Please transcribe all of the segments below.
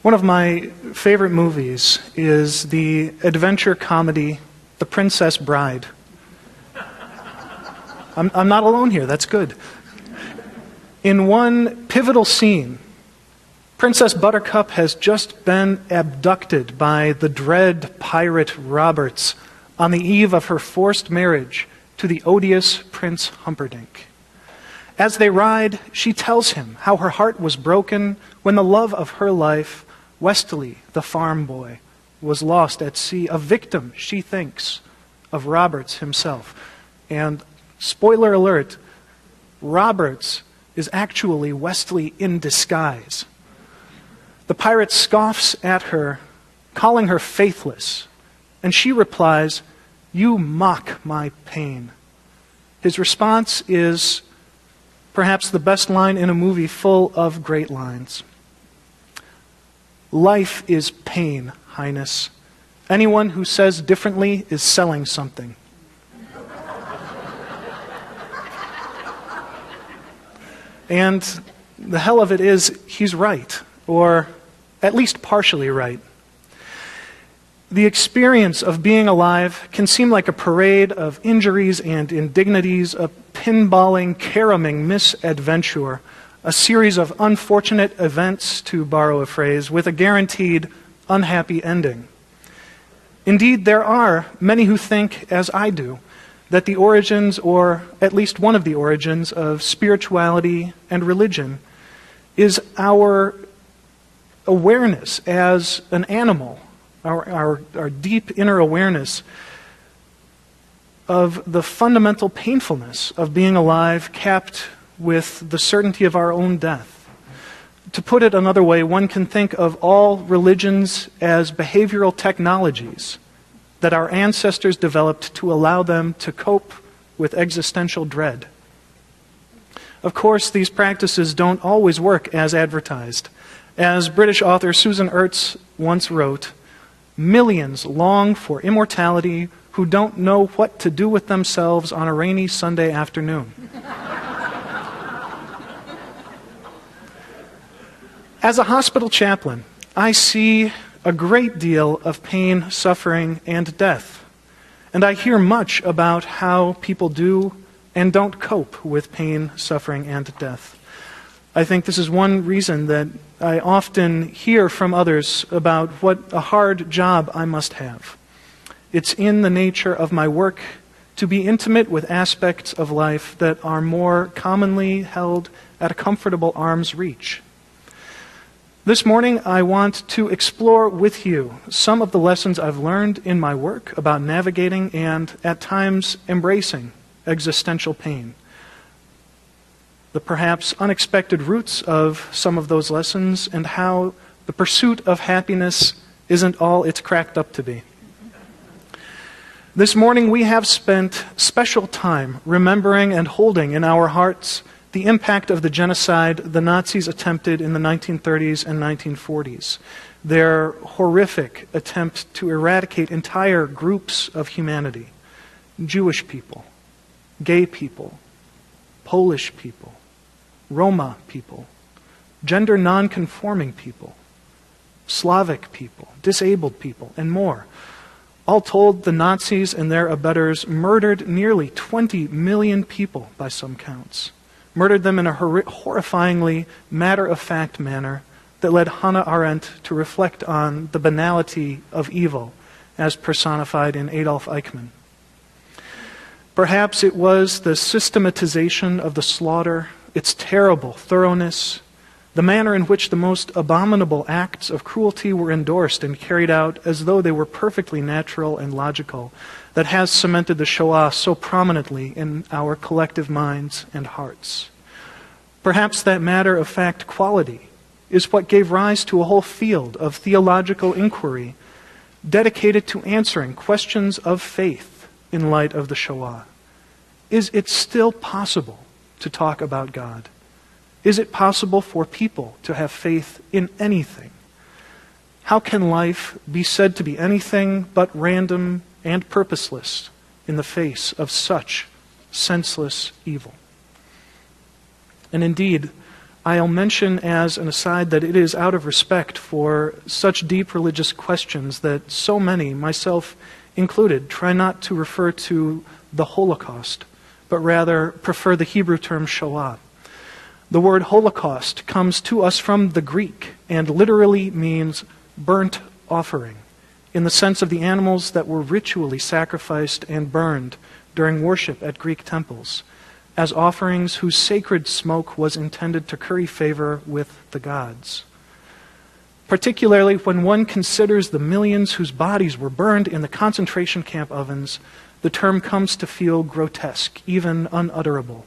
One of my favorite movies is the adventure comedy, The Princess Bride. I'm not alone here, that's good. In one pivotal scene, Princess Buttercup has just been abducted by the dread pirate Roberts on the eve of her forced marriage to the odious Prince Humperdinck. As they ride, she tells him how her heart was broken when the love of her life, Wesley, the farm boy, was lost at sea, a victim, she thinks, of Roberts himself. And, spoiler alert, Roberts is actually Wesley in disguise. The pirate scoffs at her, calling her faithless, and she replies, "You mock my pain." His response is perhaps the best line in a movie full of great lines. "Life is pain, Highness. Anyone who says differently is selling something." And the hell of it is, he's right, or at least partially right. The experience of being alive can seem like a parade of injuries and indignities, a pinballing, caroming misadventure, a series of unfortunate events, to borrow a phrase, with a guaranteed unhappy ending. Indeed, there are many who think, as I do, that the origins, or at least one of the origins, of spirituality and religion is our awareness as an animal, our deep inner awareness of the fundamental painfulness of being alive, capped with the certainty of our own death. To put it another way, one can think of all religions as behavioral technologies that our ancestors developed to allow them to cope with existential dread. Of course, these practices don't always work as advertised. As British author Susan Ertz once wrote, "Millions long for immortality who don't know what to do with themselves on a rainy Sunday afternoon." As a hospital chaplain, I see a great deal of pain, suffering, and death. And I hear much about how people do and don't cope with pain, suffering, and death. I think this is one reason that I often hear from others about what a hard job I must have. It's in the nature of my work to be intimate with aspects of life that are more commonly held at a comfortable arm's reach. This morning, I want to explore with you some of the lessons I've learned in my work about navigating and, at times, embracing existential pain. The perhaps unexpected roots of some of those lessons, and how the pursuit of happiness isn't all it's cracked up to be. This morning, we have spent special time remembering and holding in our hearts the impact of the genocide the Nazis attempted in the 1930s and 1940s, their horrific attempt to eradicate entire groups of humanity: Jewish people, gay people, Polish people, Roma people, gender non-conforming people, Slavic people, disabled people, and more. All told, the Nazis and their abettors murdered nearly 20 million people by some counts. Murdered them in a horrifyingly matter-of-fact manner that led Hannah Arendt to reflect on the banality of evil as personified in Adolf Eichmann. Perhaps it was the systematization of the slaughter, its terrible thoroughness, the manner in which the most abominable acts of cruelty were endorsed and carried out as though they were perfectly natural and logical, that has cemented the Shoah so prominently in our collective minds and hearts. Perhaps that matter-of-fact quality is what gave rise to a whole field of theological inquiry dedicated to answering questions of faith in light of the Shoah. Is it still possible to talk about God? Is it possible for people to have faith in anything? How can life be said to be anything but random and purposeless in the face of such senseless evil? And indeed, I'll mention as an aside that it is out of respect for such deep religious questions that so many, myself included, try not to refer to the Holocaust, but rather prefer the Hebrew term Shoah. The word Holocaust comes to us from the Greek and literally means burnt offering, in the sense of the animals that were ritually sacrificed and burned during worship at Greek temples, as offerings whose sacred smoke was intended to curry favor with the gods. Particularly when one considers the millions whose bodies were burned in the concentration camp ovens, the term comes to feel grotesque, even unutterable.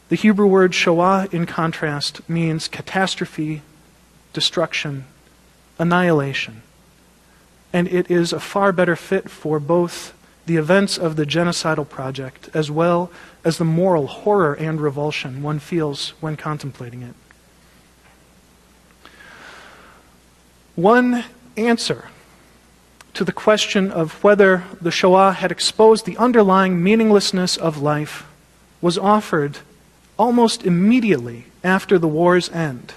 The Hebrew word Shoah, in contrast, means catastrophe, destruction, annihilation. And it is a far better fit for both the events of the genocidal project as well as the moral horror and revulsion one feels when contemplating it. One answer to the question of whether the Shoah had exposed the underlying meaninglessness of life was offered almost immediately after the war's end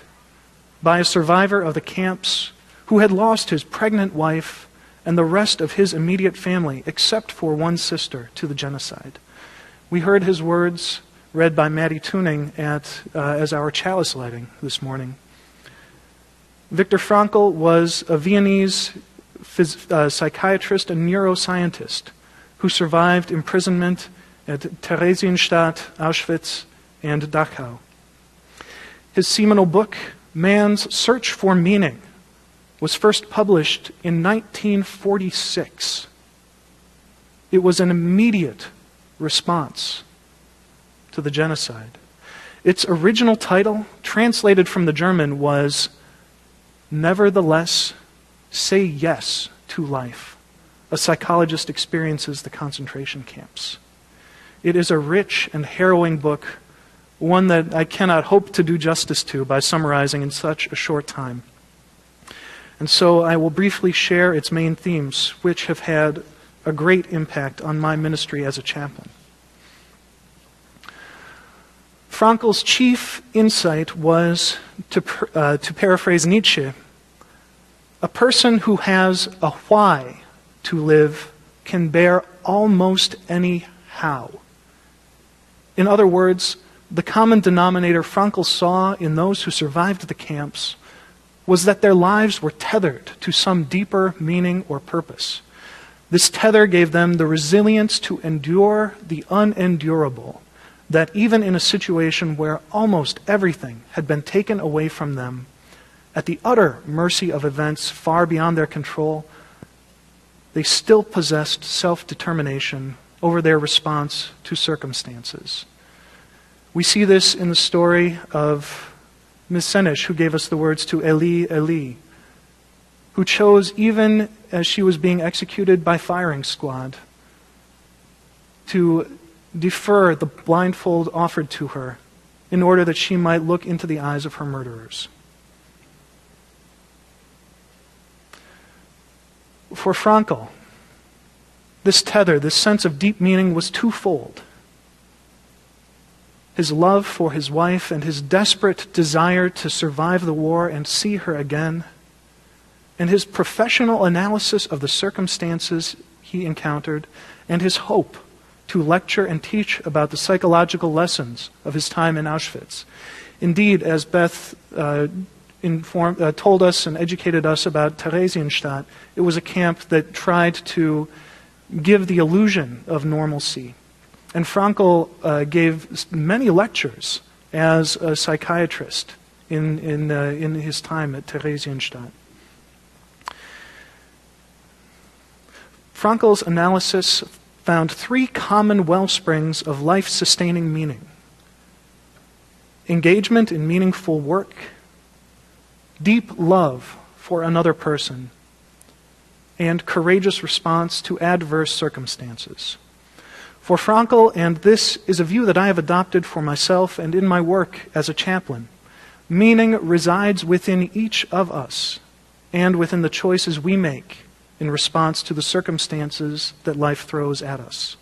by a survivor of the camps who had lost his pregnant wife and the rest of his immediate family except for one sister to the genocide. We heard his words read by Maddie Tuning as our chalice lighting this morning. Viktor Frankl was a Viennese psychiatrist and neuroscientist who survived imprisonment at Theresienstadt, Auschwitz, and Dachau. His seminal book, Man's Search for Meaning, was first published in 1946. It was an immediate response to the genocide. Its original title, translated from the German, was Nevertheless, Say Yes to Life. A psychologist experiences the concentration camps. It is a rich and harrowing book, one that I cannot hope to do justice to by summarizing in such a short time. And so I will briefly share its main themes, which have had a great impact on my ministry as a chaplain. Frankl's chief insight was, to paraphrase Nietzsche, a person who has a why to live can bear almost any how. In other words, the common denominator Frankl saw in those who survived the camps was that their lives were tethered to some deeper meaning or purpose. This tether gave them the resilience to endure the unendurable, that even in a situation where almost everything had been taken away from them, at the utter mercy of events far beyond their control, they still possessed self-determination over their response to circumstances. We see this in the story of Ms. Senish, who gave us the words to Eli, Eli, who chose, even as she was being executed by firing squad, to defer the blindfold offered to her in order that she might look into the eyes of her murderers. For Frankl, this tether, this sense of deep meaning was twofold. His love for his wife and his desperate desire to survive the war and see her again, and his professional analysis of the circumstances he encountered, and his hope to lecture and teach about the psychological lessons of his time in Auschwitz. Indeed, as Beth told us and educated us about Theresienstadt, it was a camp that tried to give the illusion of normalcy. And Frankl gave many lectures as a psychiatrist in his time at Theresienstadt. Frankl's analysis found three common well springs of life-sustaining meaning: engagement in meaningful work, deep love for another person, and courageous response to adverse circumstances. For Frankl, and this is a view that I have adopted for myself and in my work as a chaplain, meaning resides within each of us and within the choices we make in response to the circumstances that life throws at us.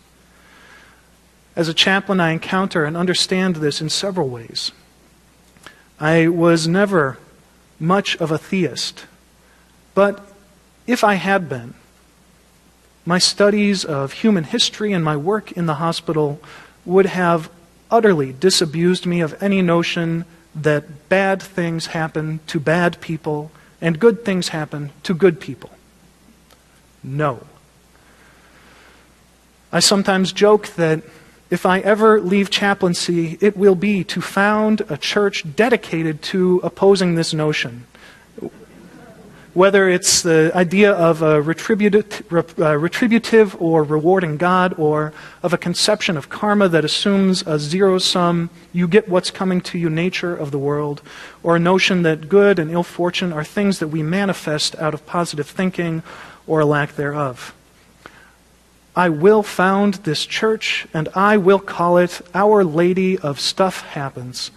As a chaplain, I encounter and understand this in several ways. I was never much of a theist, but if I had been, my studies of human history and my work in the hospital would have utterly disabused me of any notion that bad things happen to bad people and good things happen to good people. No. I sometimes joke that if I ever leave chaplaincy, it will be to found a church dedicated to opposing this notion. Whether it's the idea of a retributive or rewarding God, or of a conception of karma that assumes a zero-sum, you get what's coming to you nature of the world, or a notion that good and ill fortune are things that we manifest out of positive thinking or a lack thereof. I will found this church, and I will call it Our Lady of Stuff Happens.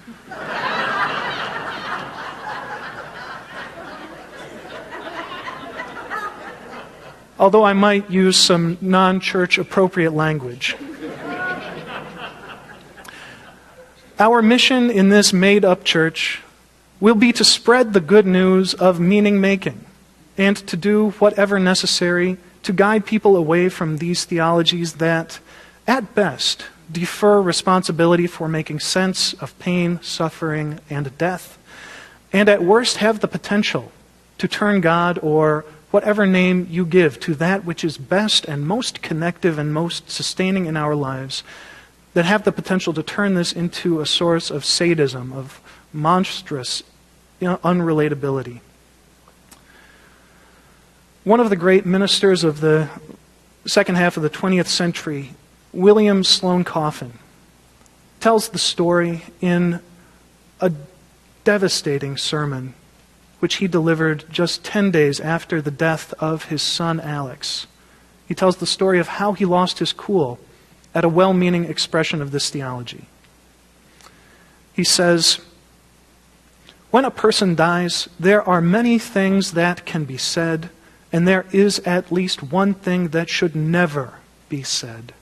Although I might use some non-church appropriate language. Our mission in this made-up church will be to spread the good news of meaning-making and to do whatever necessary to guide people away from these theologies that, at best, defer responsibility for making sense of pain, suffering, and death, and at worst have the potential to turn God, or whatever name you give to that which is best and most connective and most sustaining in our lives, that have the potential to turn this into a source of sadism, of monstrous unrelatability. One of the great ministers of the second half of the 20th century, William Sloane Coffin, tells the story in a devastating sermon which he delivered just 10 days after the death of his son Alex. He tells the story of how he lost his cool at a well-meaning expression of this theology. He says, "When a person dies, there are many things that can be said, and there is at least one thing that should never be said.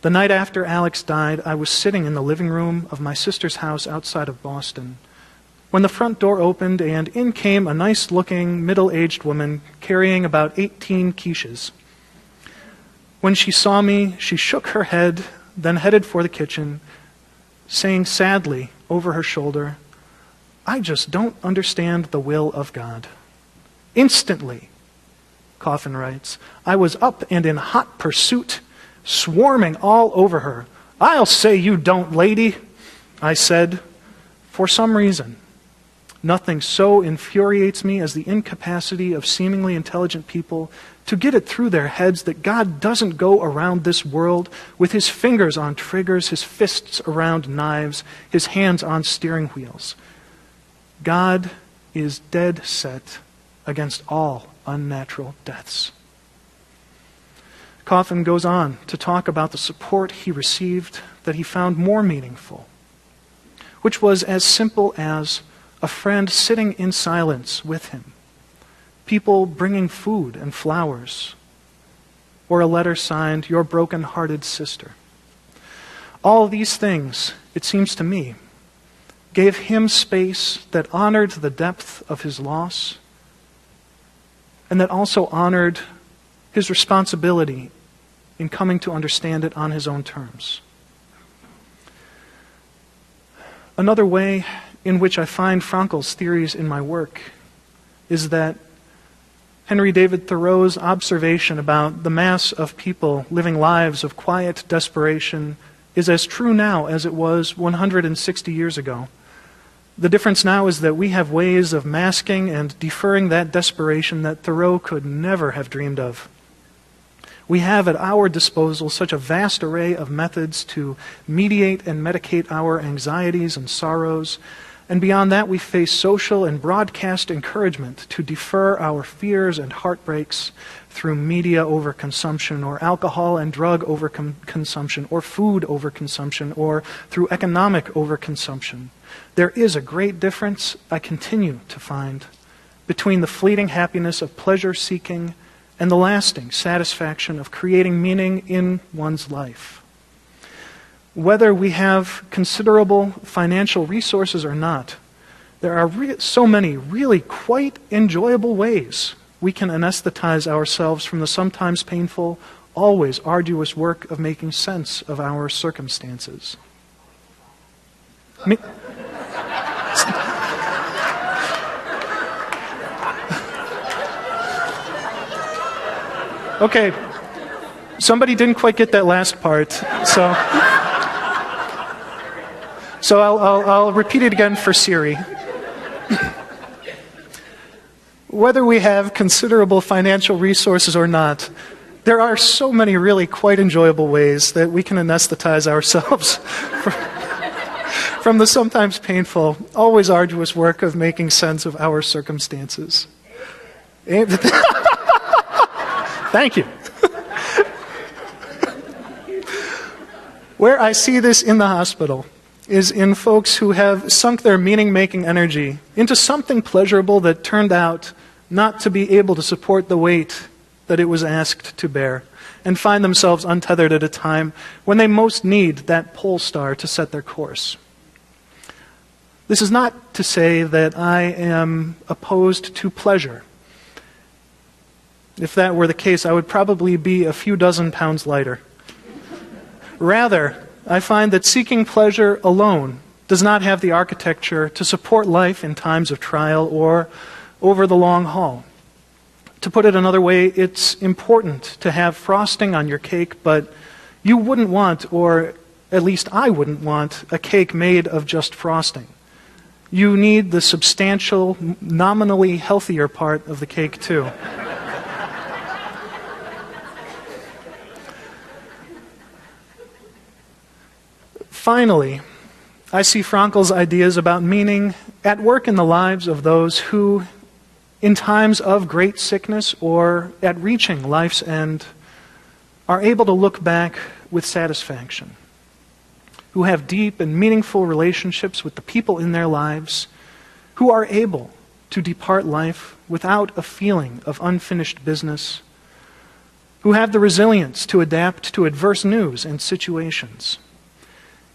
The night after Alex died, I was sitting in the living room of my sister's house outside of Boston, when the front door opened and in came a nice-looking, middle-aged woman carrying about 18 quiches. When she saw me, she shook her head, then headed for the kitchen, saying sadly over her shoulder, 'I just don't understand the will of God.' Instantly," Coffin writes, "I was up and in hot pursuit, swarming all over her. 'I'll say you don't, lady,' I said. For some reason, nothing so infuriates me as the incapacity of seemingly intelligent people to get it through their heads that God doesn't go around this world with his fingers on triggers, his fists around knives, his hands on steering wheels. God is dead set against all unnatural deaths." Coffin goes on to talk about the support he received that he found more meaningful, which was as simple as a friend sitting in silence with him, people bringing food and flowers, or a letter signed, "Your broken-hearted sister." All these things, it seems to me, gave him space that honored the depth of his loss and that also honored his responsibility in coming to understand it on his own terms. Another way in which I find Frankl's theories in my work is that Henry David Thoreau's observation about the mass of people living lives of quiet desperation is as true now as it was 160 years ago. The difference now is that we have ways of masking and deferring that desperation that Thoreau could never have dreamed of. We have at our disposal such a vast array of methods to mediate and medicate our anxieties and sorrows, and beyond that we face social and broadcast encouragement to defer our fears and heartbreaks through media overconsumption, or alcohol and drug overconsumption, or food overconsumption, or through economic overconsumption. There is a great difference, I continue to find, between the fleeting happiness of pleasure-seeking and the lasting satisfaction of creating meaning in one's life. Whether we have considerable financial resources or not, There are so many really quite enjoyable ways we can anesthetize ourselves from the sometimes painful, always arduous work of making sense of our circumstances. Okay, somebody didn't quite get that last part, so I'll repeat it again for Siri. Whether we have considerable financial resources or not, there are so many really quite enjoyable ways that we can anesthetize ourselves from the sometimes painful, always arduous work of making sense of our circumstances. Thank you. Where I see this in the hospital is in folks who have sunk their meaning-making energy into something pleasurable that turned out not to be able to support the weight that it was asked to bear, and find themselves untethered at a time when they most need that pole star to set their course. This is not to say that I am opposed to pleasure. If that were the case, I would probably be a few dozen pounds lighter. Rather, I find that seeking pleasure alone does not have the architecture to support life in times of trial or over the long haul. To put it another way, it's important to have frosting on your cake, but you wouldn't want, or at least I wouldn't want, a cake made of just frosting. You need the substantial, nominally healthier part of the cake too. Finally, I see Frankl's ideas about meaning at work in the lives of those who, in times of great sickness or at reaching life's end, are able to look back with satisfaction, who have deep and meaningful relationships with the people in their lives, who are able to depart life without a feeling of unfinished business, who have the resilience to adapt to adverse news and situations.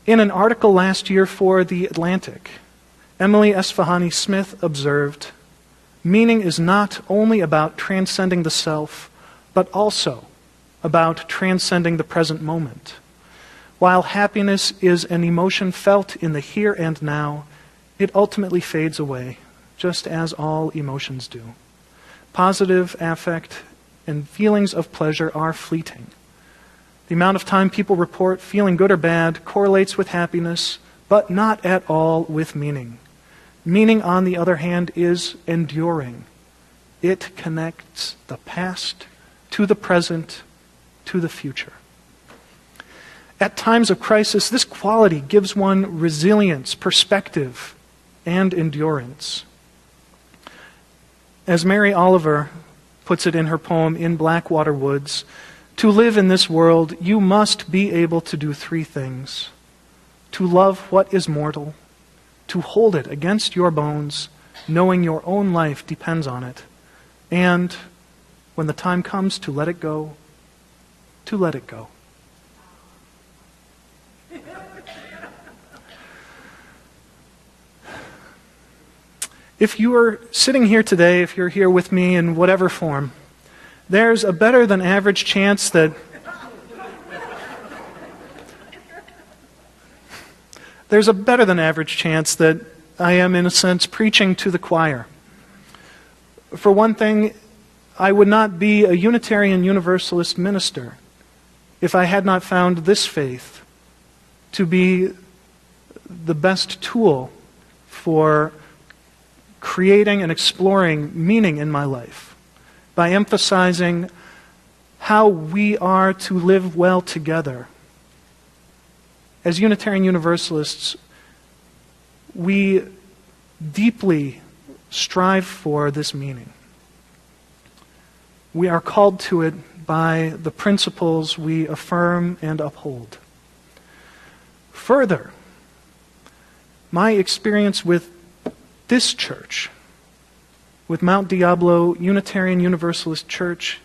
In an article last year for The Atlantic, Emily Esfahani Smith observed, "Meaning is not only about transcending the self, but also about transcending the present moment. While happiness is an emotion felt in the here and now, it ultimately fades away, just as all emotions do. Positive affect and feelings of pleasure are fleeting. The amount of time people report feeling good or bad correlates with happiness, but not at all with meaning. Meaning, on the other hand, is enduring. It connects the past to the present to the future. At times of crisis, this quality gives one resilience, perspective, and endurance. As Mary Oliver puts it in her poem, In Blackwater Woods, to live in this world, you must be able to do three things: to love what is mortal, to hold it against your bones, knowing your own life depends on it, and, when the time comes to let it go, to let it go. If you are sitting here today, if you're here with me in whatever form, there's a better than average chance that I am, in a sense, preaching to the choir. For one thing, I would not be a Unitarian Universalist minister if I had not found this faith to be the best tool for creating and exploring meaning in my life, by emphasizing how we are to live well together. As Unitarian Universalists, we deeply strive for this meaning. We are called to it by the principles we affirm and uphold. Further, my experience with this church, with Mount Diablo Unitarian Universalist Church,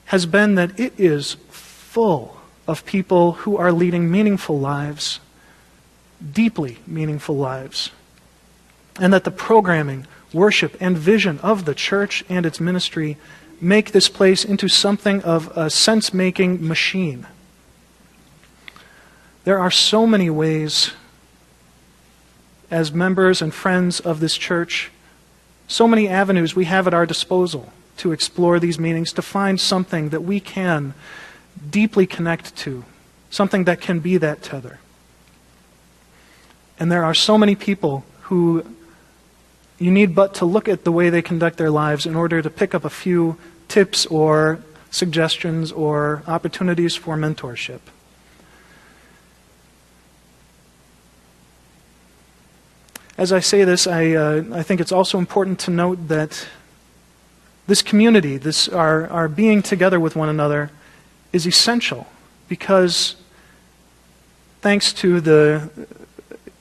has been that it is full of people who are leading meaningful lives, deeply meaningful lives, and that the programming, worship, and vision of the church and its ministry make this place into something of a sense-making machine. There are so many ways, as members and friends of this church, so many avenues we have at our disposal to explore these meanings, to find something that we can deeply connect to, something that can be that tether. And there are so many people who you need but to look at the way they conduct their lives in order to pick up a few tips or suggestions or opportunities for mentorship. As I say this, I think it's also important to note that this community, our being together with one another, is essential because thanks to the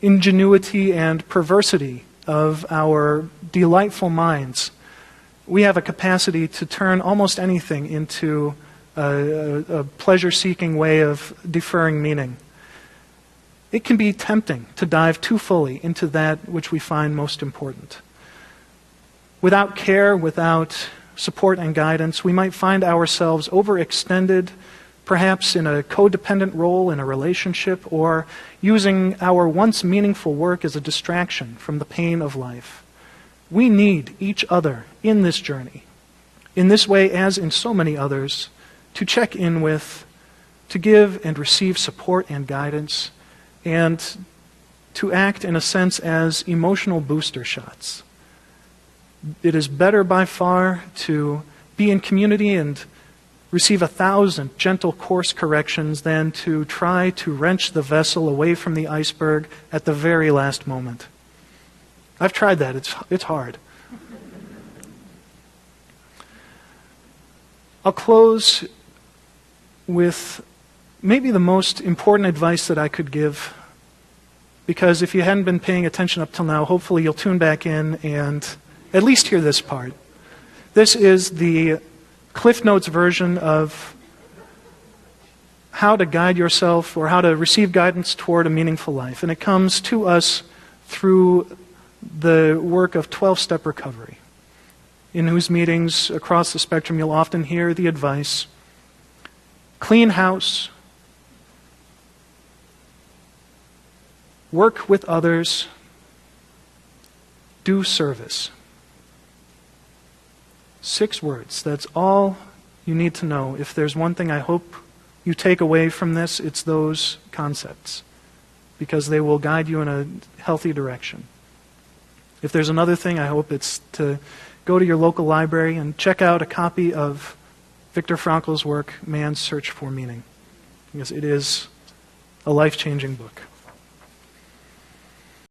ingenuity and perversity of our delightful minds, we have a capacity to turn almost anything into a pleasure-seeking way of deferring meaning. It can be tempting to dive too fully into that which we find most important. Without care, without support and guidance, we might find ourselves overextended, perhaps in a codependent role in a relationship, or using our once meaningful work as a distraction from the pain of life. We need each other in this journey, in this way as in so many others, to check in with, to give and receive support and guidance, and to act in a sense as emotional booster shots. It is better by far to be in community and receive 1,000 gentle course corrections than to try to wrench the vessel away from the iceberg at the very last moment. I've tried that. It's hard. I'll close with maybe the most important advice that I could give, because if you hadn't been paying attention up till now, hopefully you'll tune back in and at least hear this part. This is the Cliff Notes version of how to guide yourself or how to receive guidance toward a meaningful life. And it comes to us through the work of 12-step recovery, in whose meetings across the spectrum you'll often hear the advice: clean house, work with others, do service. 6 words. That's all you need to know. If there's one thing I hope you take away from this, it's those concepts, because they will guide you in a healthy direction. If there's another thing, I hope it's to go to your local library and check out a copy of Viktor Frankl's work, Man's Search for Meaning, because it is a life-changing book.